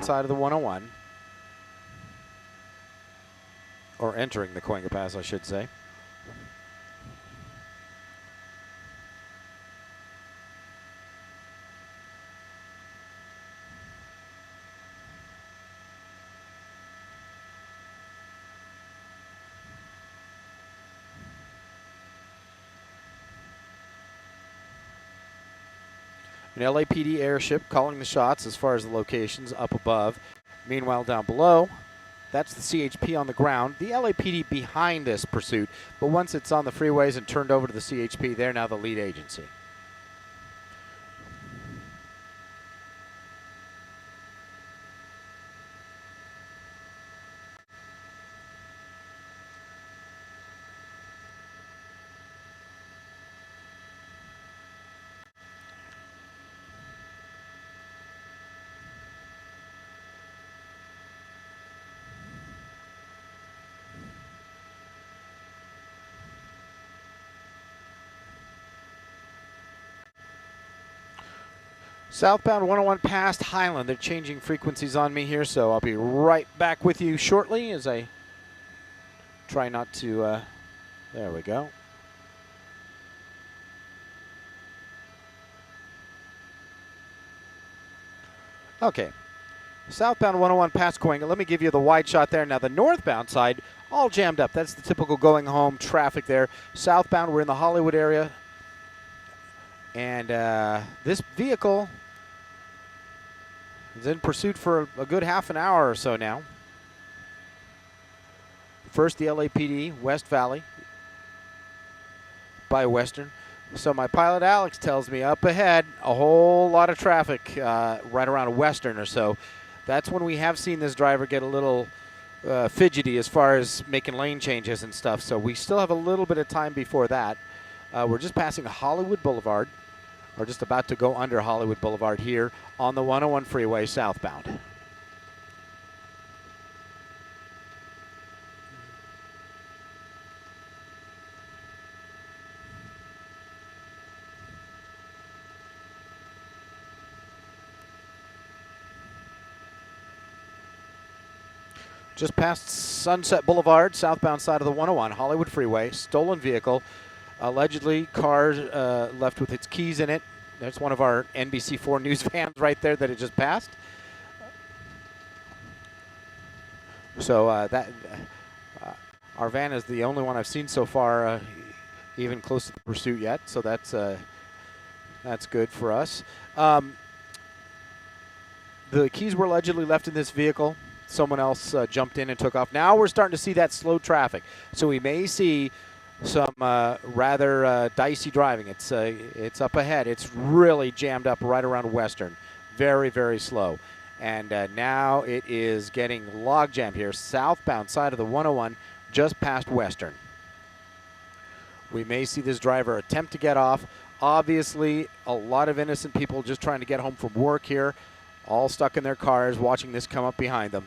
side of the 101. Or entering the Cahuenga Pass, I should say. An LAPD airship calling the shots as far as the locations up above. Meanwhile, down below, that's the CHP on the ground. The LAPD behind this pursuit, but once it's on the freeways and turned over to the CHP, they're now the lead agency. Southbound 101 past Highland. They're changing frequencies on me here, so I'll be right back with you shortly as I try not to, there we go. Okay, southbound 101 past Cahuenga. Let me give you the wide shot there. Now the northbound side, all jammed up. That's the typical going home traffic there. Southbound, we're in the Hollywood area. And this vehicle is in pursuit for a good half an hour or so now. First, the LAPD, West Valley by Western. So my pilot, Alex, tells me up ahead, a whole lot of traffic right around Western or so. That's when we have seen this driver get a little fidgety as far as making lane changes and stuff. So we still have a little bit of time before that. We're just passing Hollywood Boulevard. We're just about to go under Hollywood Boulevard here on the 101 freeway southbound. Just past Sunset Boulevard, southbound side of the 101, Hollywood freeway, stolen vehicle. Allegedly, car left with its keys in it. There's one of our NBC4 news vans right there that it just passed. So our van is the only one I've seen so far, even close to the pursuit yet. So that's good for us. The keys were allegedly left in this vehicle. Someone else jumped in and took off. Now we're starting to see that slow traffic. So we may see some rather dicey driving. It's up ahead. It's really jammed up right around Western. Very, very slow. And now it is getting log jammed here. Southbound side of the 101, just past Western. We may see this driver attempt to get off. Obviously, a lot of innocent people just trying to get home from work here, all stuck in their cars watching this come up behind them.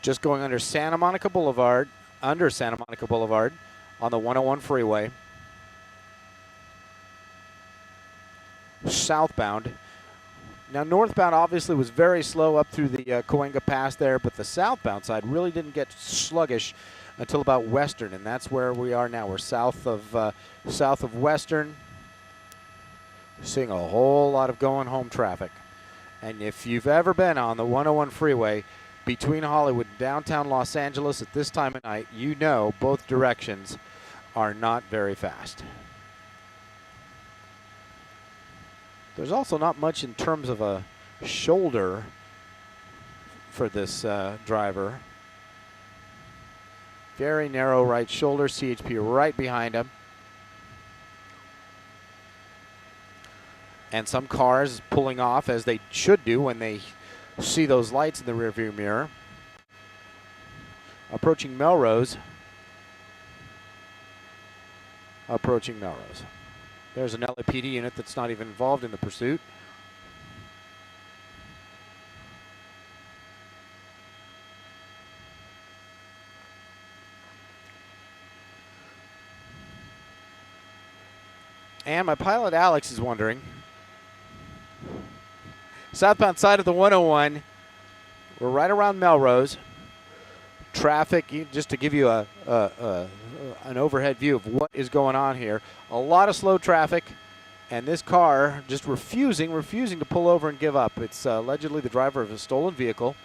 Just going under Santa Monica Boulevard on the 101 freeway. Southbound. Now, northbound obviously was very slow up through the Cahuenga Pass there, but the southbound side really didn't get sluggish until about Western, and that's where we are now. We're south of Western. Seeing a whole lot of going home traffic. And if you've ever been on the 101 freeway, between Hollywood and downtown Los Angeles at this time of night, you know both directions are not very fast. There's also not much in terms of a shoulder for this driver. Very narrow right shoulder, CHP right behind him. And some cars pulling off, as they should do when they see those lights in the rearview mirror. Approaching Melrose. There's an LAPD unit that's not even involved in the pursuit. And my pilot Alex is wondering, southbound side of the 101, we're right around Melrose. Traffic, just to give you an overhead view of what is going on here, a lot of slow traffic, and this car just refusing to pull over and give up. It's allegedly the driver of a stolen vehicle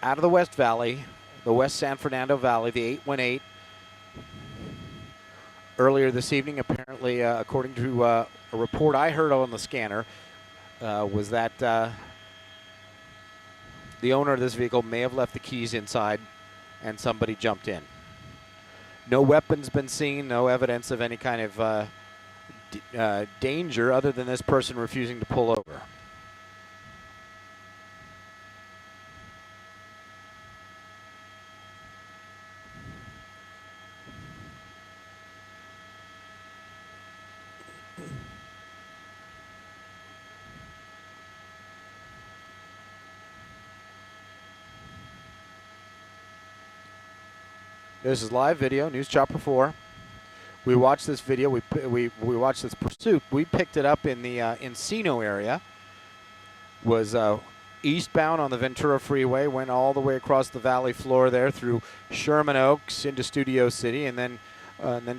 out of the West Valley, the West San Fernando Valley, the 818. Earlier this evening, apparently, according to a report I heard on the scanner, was that the owner of this vehicle may have left the keys inside and somebody jumped in. No weapons been seen, no evidence of any kind of danger other than this person refusing to pull over. This is live video, News Chopper 4. We watched this video, we watched this pursuit. We picked it up in the Encino area. Was eastbound on the Ventura Freeway, went all the way across the valley floor there through Sherman Oaks into Studio City, and then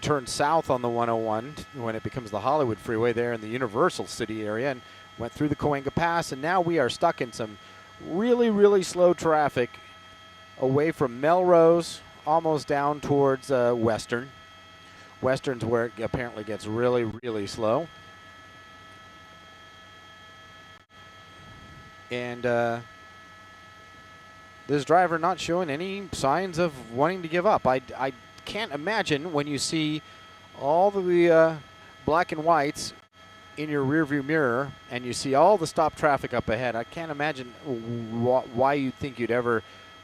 turned south on the 101 when it becomes the Hollywood Freeway there in the Universal City area, and went through the Cahuenga Pass, and now we are stuck in some really, really slow traffic away from Melrose, almost down towards Western. Western's where it apparently gets really, really slow. And this driver not showing any signs of wanting to give up. I can't imagine when you see all the black and whites in your rearview mirror and you see all the stop traffic up ahead. I can't imagine why you'd think you'd ever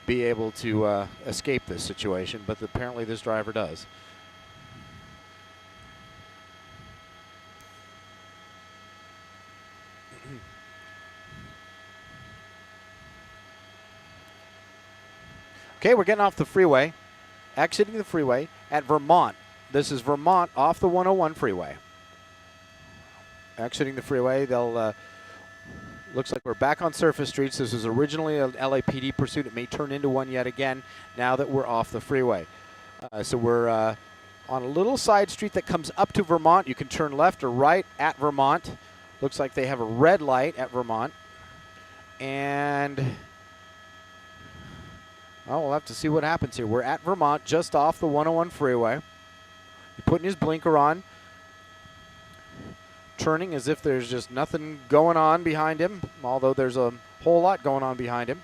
be able to escape this situation, but apparently this driver does. Okay, we're getting off the freeway, exiting the freeway at Vermont. This is Vermont off the 101 freeway. Exiting the freeway, they'll looks like we're back on surface streets. This was originally an LAPD pursuit. It may turn into one yet again now that we're off the freeway. So we're on a little side street that comes up to Vermont. You can turn left or right at Vermont. Looks like they have a red light at Vermont. And we'll have to see what happens here. We're at Vermont, just off the 101 freeway. He's putting his blinker on, turning as if there's just nothing going on behind him, although there's a whole lot going on behind him.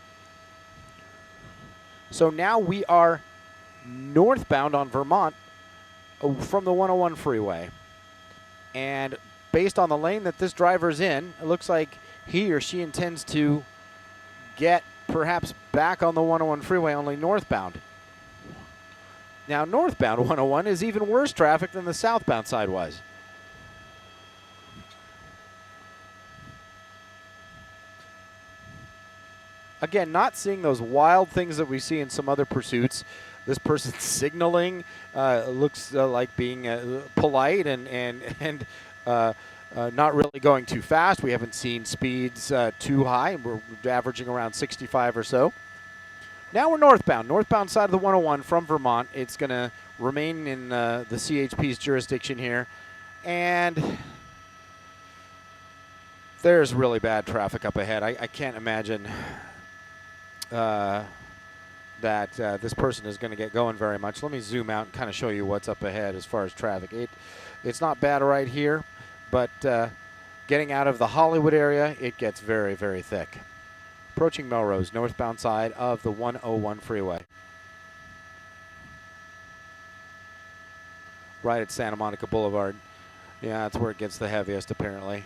So now we are northbound on Vermont from the 101 freeway. And based on the lane that this driver's in, it looks like he or she intends to get perhaps back on the 101 freeway, only northbound. Now, northbound 101 is even worse traffic than the southbound side was. Again, not seeing those wild things that we see in some other pursuits. This person's signaling, looks like being polite and not really going too fast. We haven't seen speeds too high. We're averaging around 65 or so. Now we're northbound side of the 101 from Vermont. It's going to remain in the CHP's jurisdiction here. And there's really bad traffic up ahead. I can't imagine that this person is going to get going very much. Let me zoom out and kind of show you what's up ahead as far as traffic. It's not bad right here, but getting out of the Hollywood area, it gets very, very thick. Approaching Melrose, northbound side of the 101 freeway. Right at Santa Monica Boulevard. Yeah, that's where it gets the heaviest, apparently.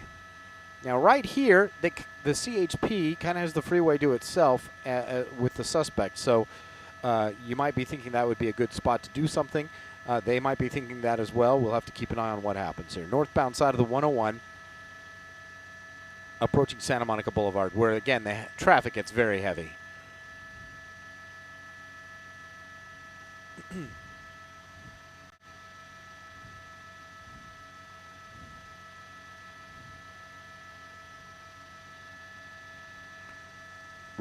Now, right here, the CHP kind of has the freeway to itself with the suspect. So you might be thinking that would be a good spot to do something. They might be thinking that as well. We'll have to keep an eye on what happens here. Northbound side of the 101, approaching Santa Monica Boulevard, where, again, the traffic gets very heavy.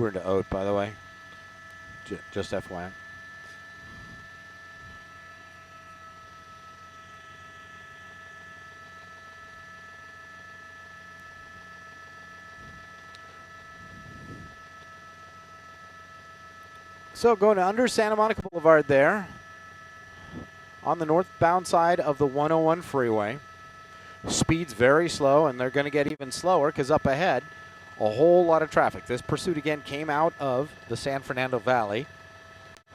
We're into Oat, by the way. Just FYI. So going under Santa Monica Boulevard there, on the northbound side of the 101 freeway. Speed's very slow, and they're going to get even slower because up ahead, a whole lot of traffic. This pursuit again came out of the San Fernando Valley.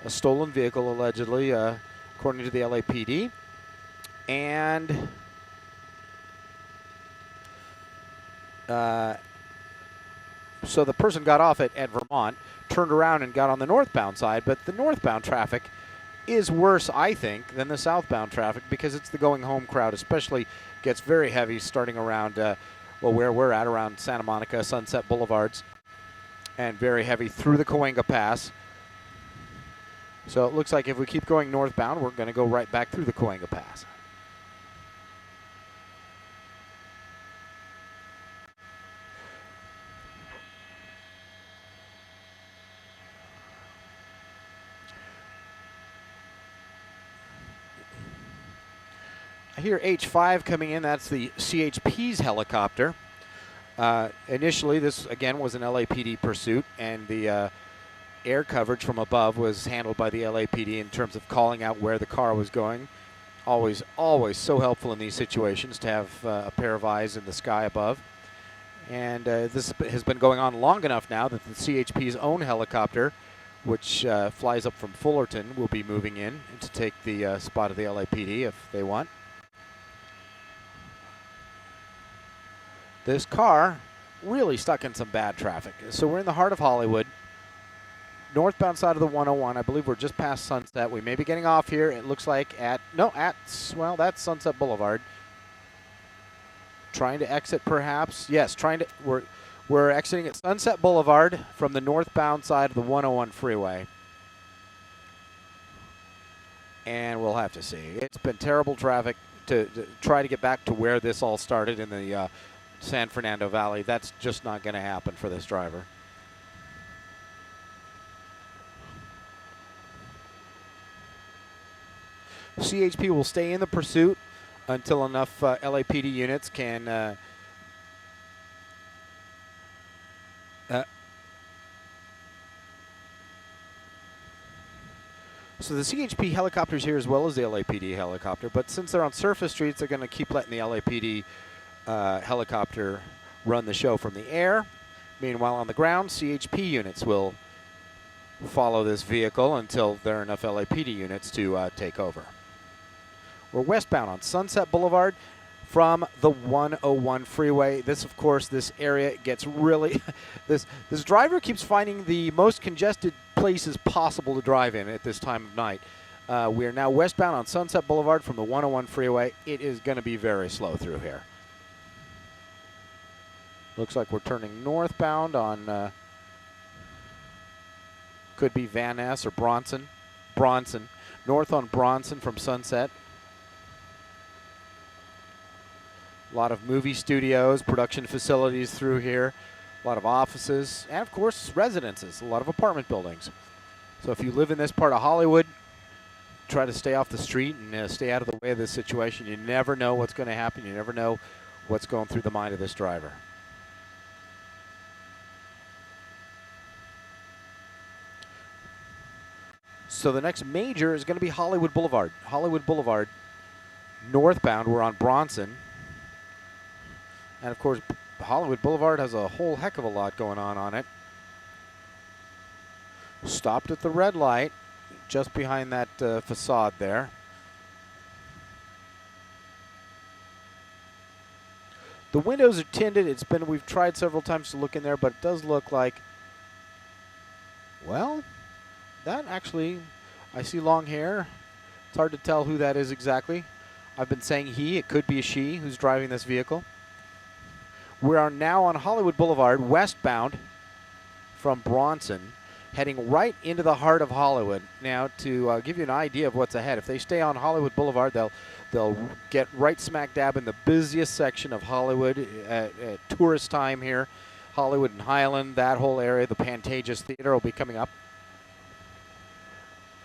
A stolen vehicle, allegedly, according to the LAPD. And so the person got off at Vermont, turned around and got on the northbound side, but the northbound traffic is worse, I think, than the southbound traffic because it's the going home crowd, especially gets very heavy starting around, well, where we're at, around Santa Monica, Sunset Boulevards, and very heavy through the Cahuenga Pass. So it looks like if we keep going northbound, we're going to go right back through the Cahuenga Pass. I hear H5 coming in. That's the CHP's helicopter. Initially, this, again, was an LAPD pursuit, and the air coverage from above was handled by the LAPD in terms of calling out where the car was going. Always, always so helpful in these situations to have a pair of eyes in the sky above. And this has been going on long enough now that the CHP's own helicopter, which flies up from Fullerton, will be moving in to take the spot of the LAPD if they want. This car really stuck in some bad traffic. So we're in the heart of Hollywood, northbound side of the 101. I believe we're just past Sunset. We may be getting off here. It looks like well, that's Sunset Boulevard. Trying to exit, perhaps. Yes, we're exiting at Sunset Boulevard from the northbound side of the 101 freeway. And we'll have to see. It's been terrible traffic to try to get back to where this all started in the San Fernando Valley. That's just not going to happen for this driver. CHP will stay in the pursuit until enough LAPD units can so the CHP helicopter's here as well as the LAPD helicopter, but since they're on surface streets, they're going to keep letting the LAPD helicopter run the show from the air. Meanwhile, on the ground, CHP units will follow this vehicle until there are enough LAPD units to take over. We're westbound on Sunset Boulevard from the 101 freeway. This, of course, this area gets really this driver keeps finding the most congested places possible to drive in at this time of night. We are now westbound on Sunset Boulevard from the 101 freeway. It is going to be very slow through here. Looks like we're turning northbound on, could be Van Ness or Bronson. North on Bronson from Sunset. A lot of movie studios, production facilities through here. A lot of offices, and of course, residences, a lot of apartment buildings. So if you live in this part of Hollywood, try to stay off the street and stay out of the way of this situation. You never know what's going to happen. You never know what's going through the mind of this driver. So the next major is going to be Hollywood Boulevard. Hollywood Boulevard, northbound, we're on Bronson. And of course, Hollywood Boulevard has a whole heck of a lot going on it. Stopped at the red light, just behind that facade there. The windows are tinted. We've tried several times to look in there, but it does look like, well, that actually, I see long hair. It's hard to tell who that is exactly. I've been saying he, it could be a she who's driving this vehicle. We are now on Hollywood Boulevard, westbound from Bronson, heading right into the heart of Hollywood. Now, to give you an idea of what's ahead, if they stay on Hollywood Boulevard, they'll get right smack dab in the busiest section of Hollywood at tourist time here. Hollywood and Highland, that whole area, the Pantages Theater will be coming up.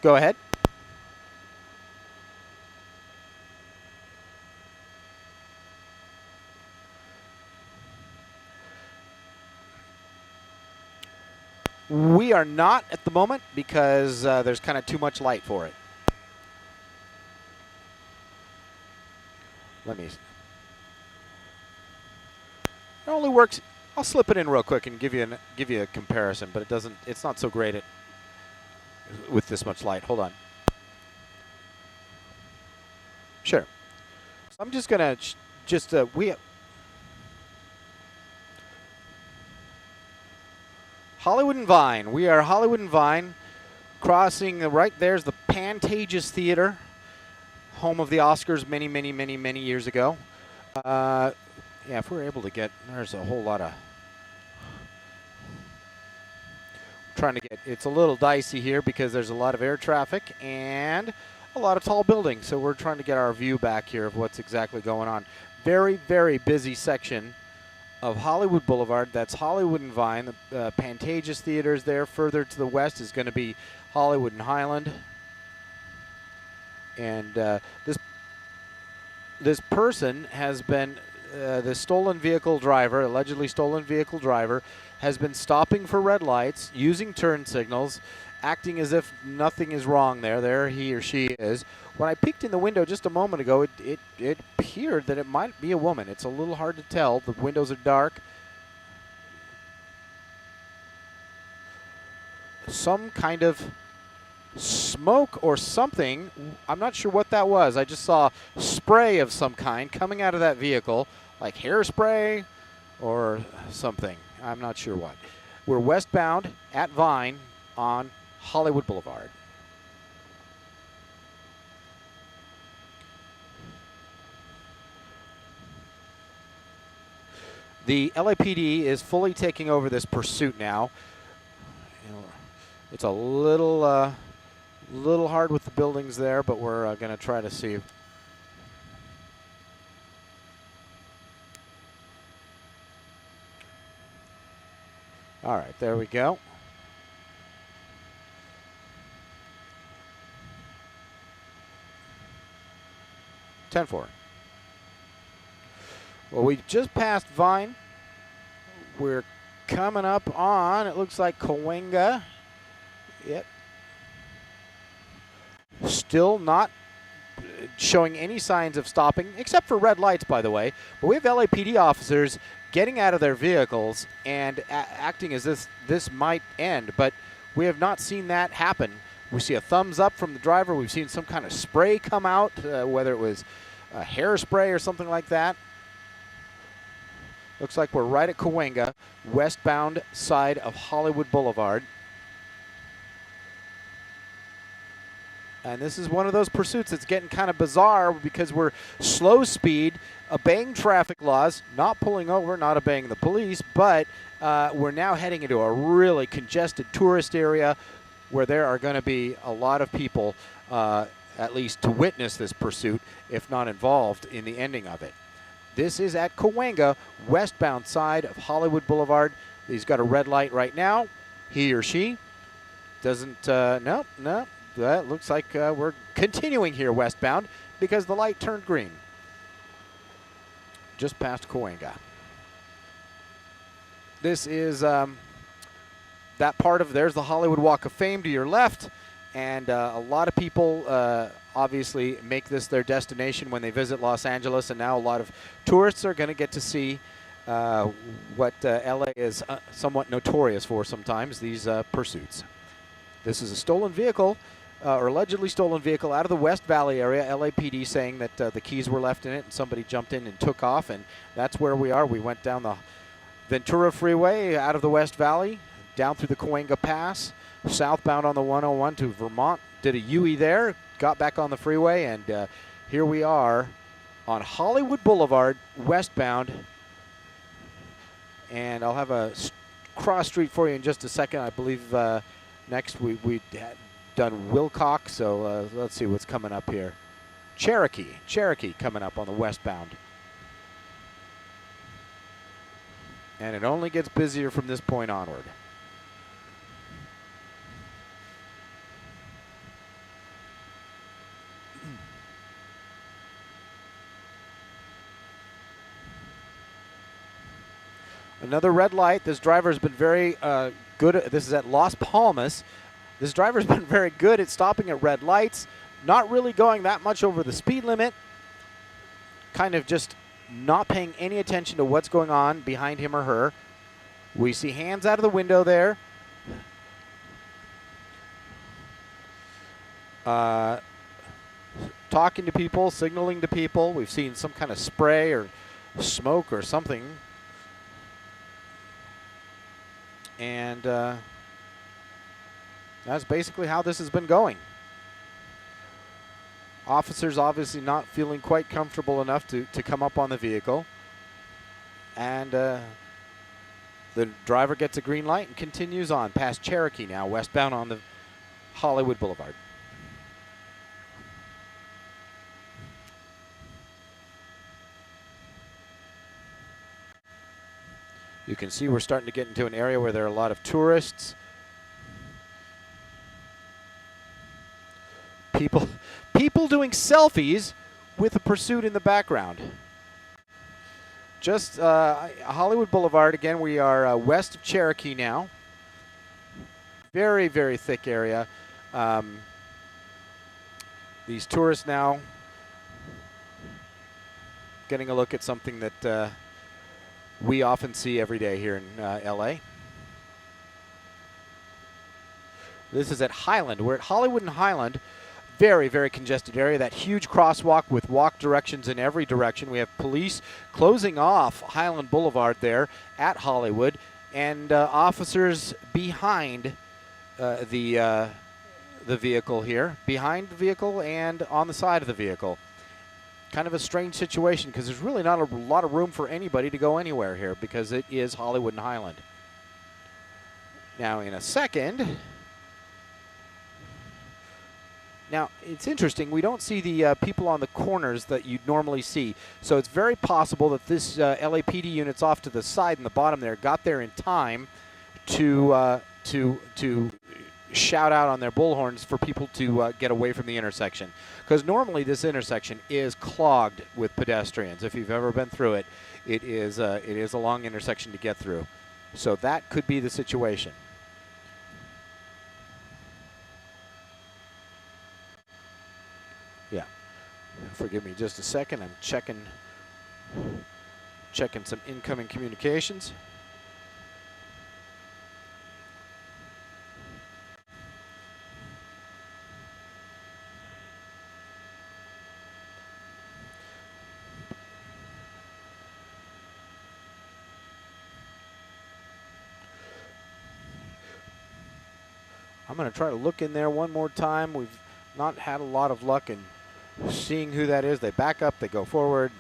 Go ahead. We are not at the moment because there's kind of too much light for it. Let me. It only works. I'll slip it in real quick and give you a comparison, but it doesn't. It's not so great with this much light. Hold on. Sure. So I'm just gonna Hollywood and Vine. We are Hollywood and Vine, crossing right there's the Pantages Theater, home of the Oscars many years ago. Yeah, if we're able to get, there's a whole lot of trying to get. It's a little dicey here because there's a lot of air traffic and a lot of tall buildings. So we're trying to get our view back here of what's exactly going on. Very busy section of Hollywood Boulevard. That's Hollywood and Vine. The Pantages Theater is there. Further to the west is going to be Hollywood and Highland. And this person has been, the stolen vehicle driver, allegedly stolen vehicle driver, has been stopping for red lights, using turn signals, acting as if nothing is wrong there. There he or she is. When I peeked in the window just a moment ago, it appeared that it might be a woman. It's a little hard to tell. The windows are dark. Some kind of smoke or something. I'm not sure what that was. I just saw spray of some kind coming out of that vehicle, like hairspray or something. I'm not sure what. We're westbound at Vine on Hollywood Boulevard. The LAPD is fully taking over this pursuit now. It's a little hard with the buildings there, but we're going to try to see. All right, there we go. 10-4. Well, we just passed Vine. We're coming up on, it looks like Cahuenga. Yep. Still not showing any signs of stopping, except for red lights, by the way. But we have LAPD officers getting out of their vehicles and acting as if this might end. But we have not seen that happen. We see a thumbs up from the driver. We've seen some kind of spray come out, whether it was hairspray or something like that. Looks like we're right at Cahuenga, westbound side of Hollywood Boulevard. And this is one of those pursuits that's getting kind of bizarre because we're slow speed, obeying traffic laws, not pulling over, not obeying the police, but we're now heading into a really congested tourist area where there are going to be a lot of people, at least to witness this pursuit, if not involved in the ending of it. This is at Cahuenga, westbound side of Hollywood Boulevard. He's got a red light right now. He or she doesn't, no. That looks like we're continuing here westbound because the light turned green. Just past Cahuenga. This is that part of, there's the Hollywood Walk of Fame to your left. And a lot of people obviously make this their destination when they visit Los Angeles. And now a lot of tourists are going to get to see what LA is somewhat notorious for sometimes, these pursuits. This is a stolen vehicle, or allegedly stolen vehicle out of the West Valley area. LAPD saying that the keys were left in it and somebody jumped in and took off. And that's where we are. We went down the Ventura Freeway out of the West Valley, down through the Cahuenga Pass, southbound on the 101 to Vermont, did a U-turn there, got back on the freeway, and here we are on Hollywood Boulevard, westbound. And I'll have a cross street for you in just a second. I believe next we had done Wilcox, so let's see what's coming up here. Cherokee coming up on the westbound. And it only gets busier from this point onward. Another red light. This driver has been very good. This is at Las Palmas. This driver's been very good at stopping at red lights, not really going that much over the speed limit, kind of just not paying any attention to what's going on behind him or her. We see hands out of the window there. Talking to people, signaling to people. We've seen some kind of spray or smoke or something. And that's basically how this has been going. Officers obviously not feeling quite comfortable enough to come up on the vehicle. And the driver gets a green light and continues on past Cherokee now, westbound on the Hollywood Boulevard. You can see we're starting to get into an area where there are a lot of tourists. People doing selfies with a pursuit in the background. Just Hollywood Boulevard, again, we are west of Cherokee now. Very, very thick area. These tourists now getting a look at something that we often see every day here in LA. This is at Highland. We're at Hollywood and Highland. Very, very congested area. That huge crosswalk with walk directions in every direction. We have police closing off Highland Boulevard there at Hollywood, and officers behind the vehicle here, behind the vehicle and on the side of the vehicle. Kind of a strange situation because there's really not a lot of room for anybody to go anywhere here because it is Hollywood and Highland. Now, in a second, now it's interesting, we don't see the people on the corners that you'd normally see. So it's very possible that this LAPD unit's off to the side in the bottom there got there in time to shout out on their bullhorns for people to get away from the intersection. Because normally this intersection is clogged with pedestrians. If you've ever been through it, it is a long intersection to get through. So that could be the situation. Yeah. Forgive me just a second. I'm checking some incoming communications. I'm going to try to look in there one more time. We've not had a lot of luck in seeing who that is. They back up, they go forward.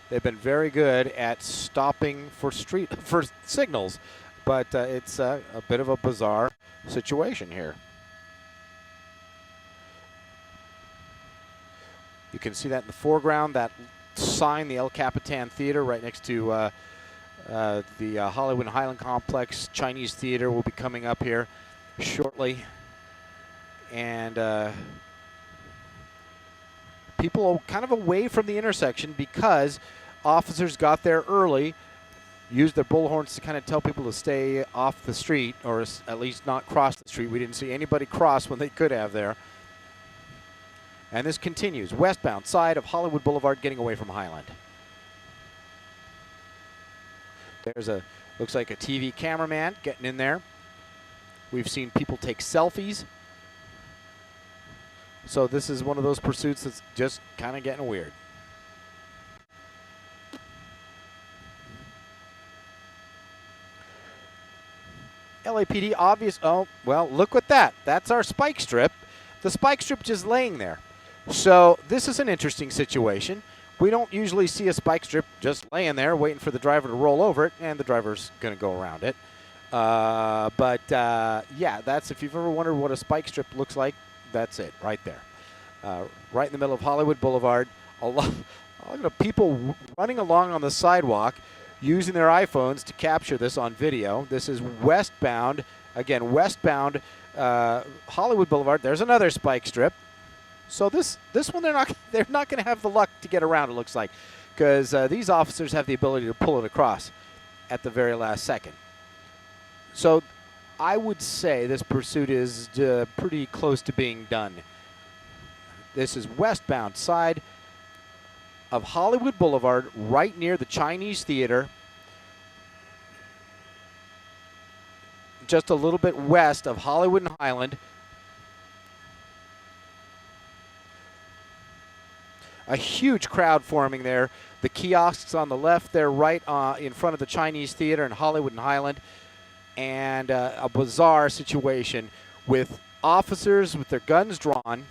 They've been very good at stopping for signals, but it's a bit of a bizarre situation here. You can see that in the foreground, that sign, the El Capitan Theater, right next to the Hollywood and Highland Complex Chinese Theatre will be coming up here shortly. And people are kind of away from the intersection because officers got there early, used their bullhorns to kind of tell people to stay off the street, or at least not cross the street. We didn't see anybody cross when they could have there. And this continues, westbound side of Hollywood Boulevard, getting away from Highland. There's looks like a TV cameraman getting in there. We've seen people take selfies. So this is one of those pursuits that's just kind of getting weird. LAPD obvious. Oh, well, look at that. That's our spike strip. The spike strip just laying there. So this is an interesting situation. We don't usually see a spike strip just laying there waiting for the driver to roll over it, and the driver's going to go around it. Yeah, that's, if you've ever wondered what a spike strip looks like, that's it right there. Right in the middle of Hollywood Boulevard. A lot of people running along on the sidewalk. using their iPhones to capture this on video. This is westbound, again, westbound Hollywood Boulevard. There's another spike strip. So this one they're not going to have the luck to get around, it looks like, because these officers have the ability to pull it across at the very last second. So I would say this pursuit is pretty close to being done. This is westbound side of Hollywood Boulevard, right near the Chinese Theatre, just a little bit west of Hollywood and Highland. A huge crowd forming there. The kiosks on the left there, right in front of the Chinese Theatre in Hollywood and Highland. And a bizarre situation with officers with their guns drawn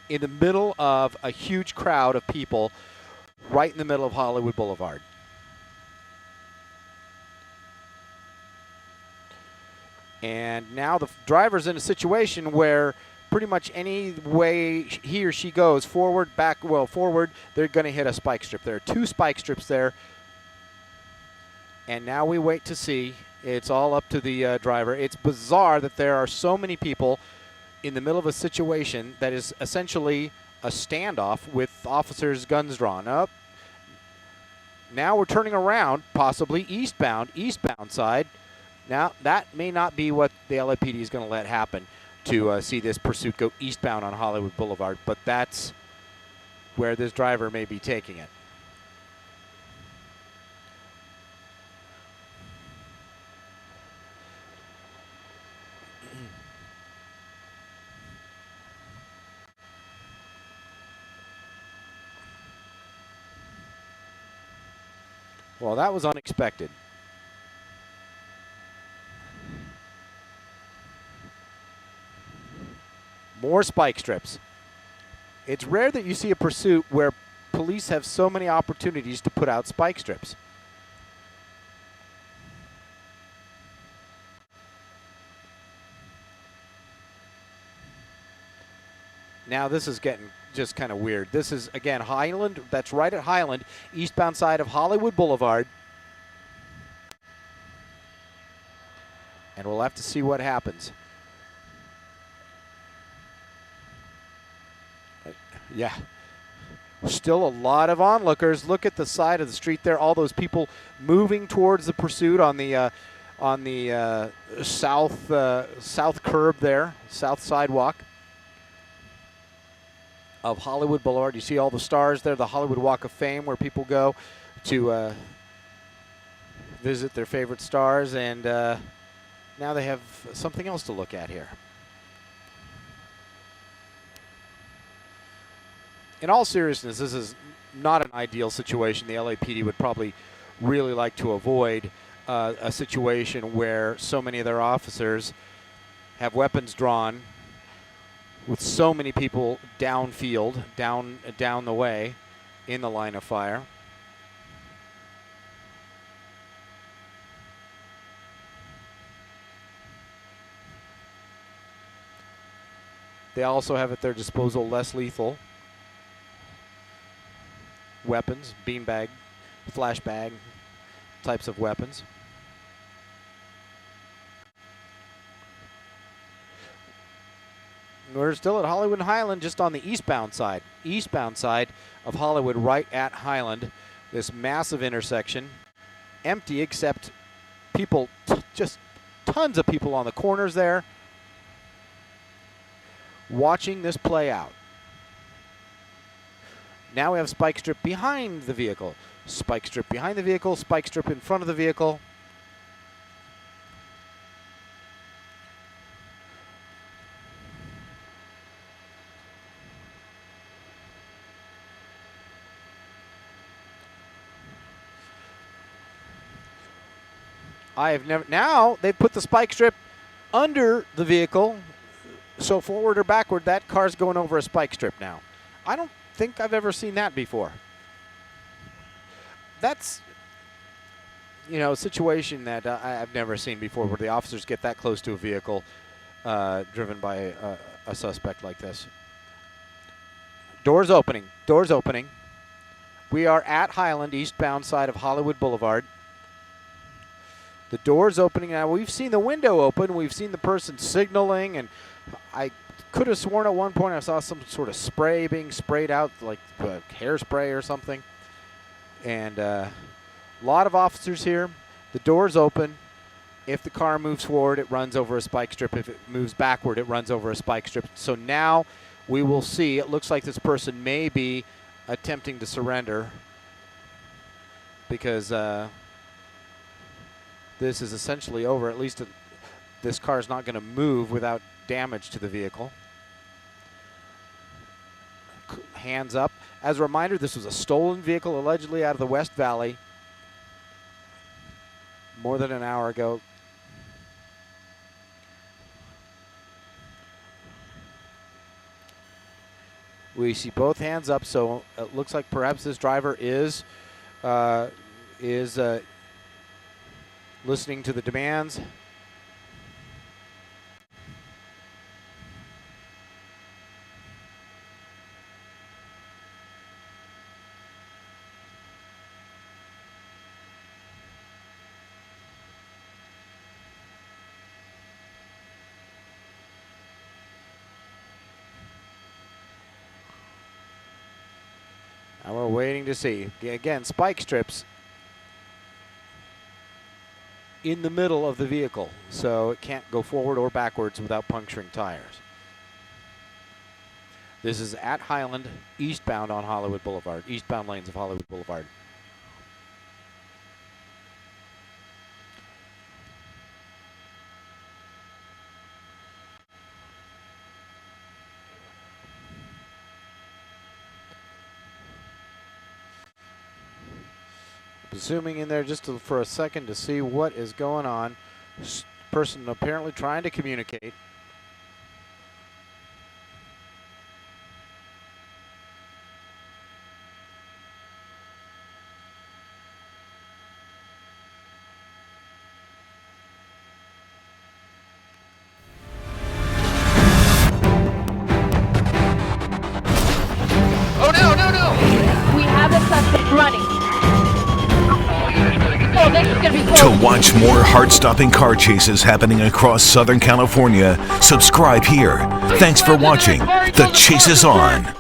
in the middle of a huge crowd of people right in the middle of Hollywood Boulevard. And now the driver's in a situation where pretty much any way he or she goes, forward, back, well, forward, they're going to hit a spike strip. There are 2 spike strips there. And now we wait to see. It's all up to the driver. It's bizarre that there are so many people in the middle of a situation that is essentially a standoff with officers' guns drawn up. Now we're turning around, possibly eastbound side. Now, that may not be what the LAPD is going to let happen, to see this pursuit go eastbound on Hollywood Boulevard, but that's where this driver may be taking it. Well, that was unexpected. More spike strips. It's rare that you see a pursuit where police have so many opportunities to put out spike strips. Now this is getting just kind of weird. This is, again, Highland. That's right at Highland, eastbound side of Hollywood Boulevard. And we'll have to see what happens. Yeah, still a lot of onlookers. Look at the side of the street there. All those people moving towards the pursuit on the south curb there, south sidewalk of Hollywood Boulevard. You see all the stars there, the Hollywood Walk of Fame, where people go to visit their favorite stars, and now they have something else to look at here. In all seriousness, this is not an ideal situation. The LAPD would probably really like to avoid a situation where so many of their officers have weapons drawn with so many people downfield, down the way, in the line of fire. They also have at their disposal less lethal weapons, beanbag, flashbang types of weapons. We're still at Hollywood and Highland, just on the eastbound side of Hollywood, right at Highland. This massive intersection, empty except people, just tons of people on the corners there, watching this play out. Now we have spike strip behind the vehicle. Spike strip behind the vehicle, spike strip in front of the vehicle. Now they've put the spike strip under the vehicle, so forward or backward, that car's going over a spike strip now. I don't think I've ever seen that before. That's, a situation that I've never seen before, where the officers get that close to a vehicle driven by a suspect like this. Doors opening. We are at Highland, eastbound side of Hollywood Boulevard. The door's opening now. We've seen the window open. We've seen the person signaling, and I could have sworn at one point I saw some sort of spray being sprayed out, like hairspray or something. And a lot of officers here. The door's open. If the car moves forward, it runs over a spike strip. If it moves backward, it runs over a spike strip. So now we will see. It looks like this person may be attempting to surrender because this is essentially over. At least this car is not going to move without damage to the vehicle. Hands up. As a reminder, this was a stolen vehicle, allegedly out of the West Valley more than an hour ago. We see both hands up, so it looks like perhaps this driver is listening to the demands. And we're waiting to see. Again, spike strips in the middle of the vehicle, so it can't go forward or backwards without puncturing tires. This is at Highland, eastbound on Hollywood Boulevard, eastbound lanes of Hollywood Boulevard. Zooming in there just for a second to see what is going on. Person apparently trying to communicate. Oh no, no, no! We have a suspect running. Oh, this is gonna be close. To watch more heart-stopping car chases happening across Southern California, subscribe here. Thanks for watching. The Chase is on.